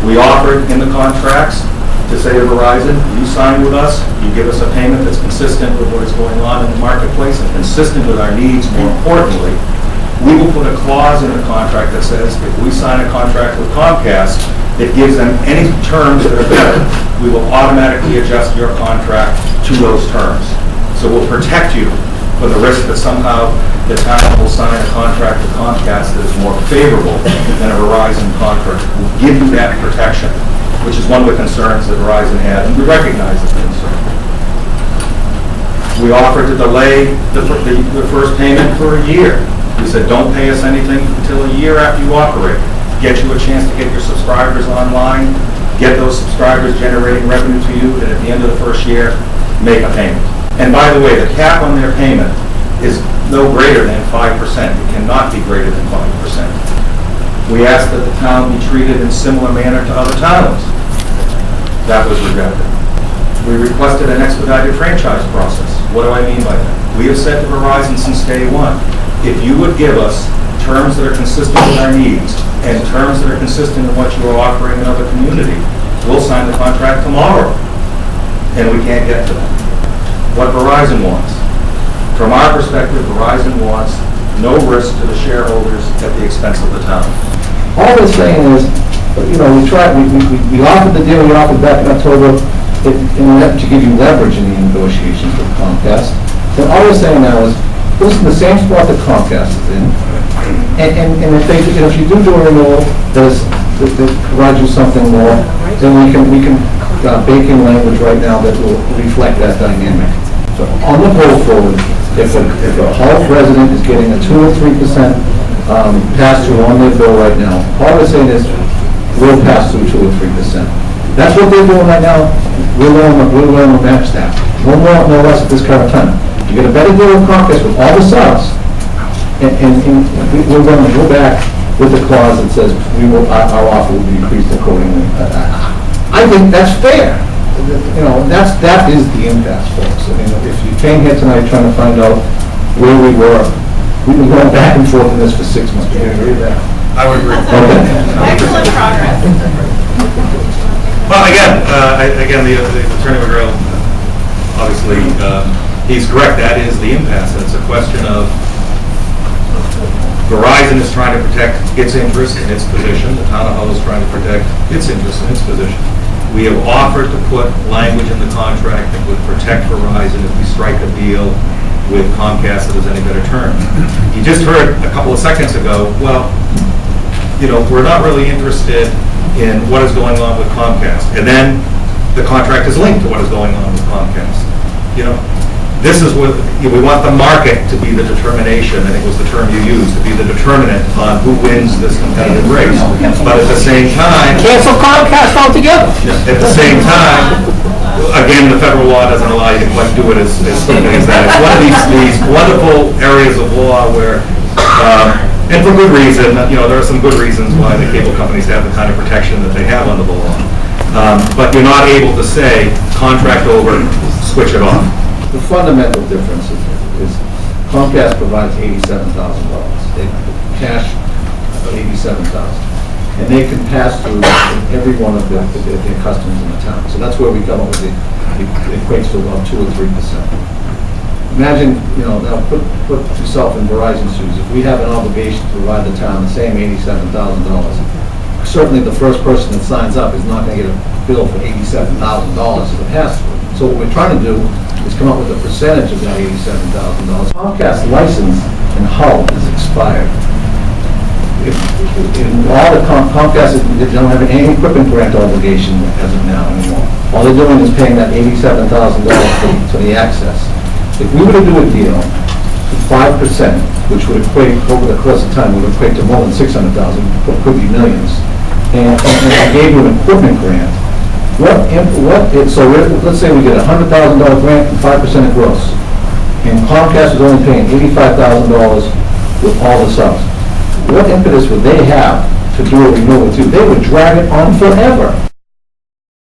We offered in the contracts to say to Verizon, you sign with us, you give us a payment that's consistent with what is going on in the marketplace and consistent with our needs. More importantly, we will put a clause in the contract that says if we sign a contract with Comcast that gives them any terms that are better, we will automatically adjust your contract to those terms. So we'll protect you for the risk that somehow the town will sign a contract with Comcast that is more favorable than a Verizon contract. We'll give you that protection, which is one of the concerns that Verizon had, and we recognize the concern. We offered to delay the first payment for a year. We said, don't pay us anything until a year after you operate. Get you a chance to get your subscribers online, get those subscribers generating revenue to you, and at the end of the first year, make a payment. And by the way, the cap on their payment is no greater than 5%. It cannot be greater than 5%. We asked that the town be treated in similar manner to other towns. That was rejected. We requested an expedited franchise process. What do I mean by that? We have said to Verizon since day one, if you would give us terms that are consistent with our needs and terms that are consistent with what you are offering in other community, we'll sign the contract tomorrow. And we can't get to that. What Verizon wants. From our perspective, Verizon wants no risk to the shareholders at the expense of the town. All we're saying is, we offered the deal, we offered back in October to give you leverage in the negotiations with Comcast. And all we're saying now is, this is the same spot that Comcast is in. And if you do a renewal that provides you something more, then we can bake in language right now that will reflect that dynamic. So on the whole forward, if a Hall resident is getting a 2 or 3% pass-through on their bill right now, all we're saying is we'll pass through 2 or 3%. That's what they're doing right now. We're willing to match that. No more, no less at this current time. You get a better deal with Comcast with all the subs, and we're going to go back with the clause that says our offer will be increased accordingly. I think that's fair. That is the impasse, folks. I mean, if you came here tonight trying to find out where we were, we've been going back and forth in this for 6 months. Do you agree with that? I would agree. Okay. Excellent progress. Well, again, the Attorney McGrail, obviously, he's correct. That is the impasse. It's a question of Verizon is trying to protect its interest in its position. The town of Hull is trying to protect its interest in its position. We have offered to put language in the contract that would protect Verizon if we strike a deal with Comcast that has any better terms. You just heard a couple of seconds ago, well, we're not really interested in what is going on with Comcast. And then the contract is linked to what is going on with Comcast. This is what we want the market to be the determination. I think was the term you used, to be the determinant on who wins this competitive race. But at the same time, cancel Comcast altogether. At the same time, again, the federal law doesn't allow you to quite do it as quickly as that. It's one of these wonderful areas of law where, and for good reason, there are some good reasons why the cable companies have the kind of protection that they have under the law. But you're not able to say contract over, switch it off. The fundamental difference is Comcast provides $87,000. They cash $87,000, and they can pass through every one of their customers in the town. So that's where we come up with it equates to about 2 or 3%. Imagine, now put yourself in Verizon's shoes. If we have an obligation to provide the town the same $87,000, certainly the first person that signs up is not going to get a bill for $87,000 as a pass-through. So what we're trying to do is come up with a percentage of that $87,000. Comcast license in Hull is expired. All the Comcast, they don't have any equipment grant obligation as of now anymore. All they're doing is paying that $87,000 for the access. If we were to do a deal for 5%, which would equate over the course of time, would equate to more than $600,000, could be millions, and I gave you an equipment grant. So let's say we get a $100,000 grant and 5% of gross, and Comcast is only paying $85,000 with all the subs. What impetus would they have to do a renewal with you? They would drag it on forever.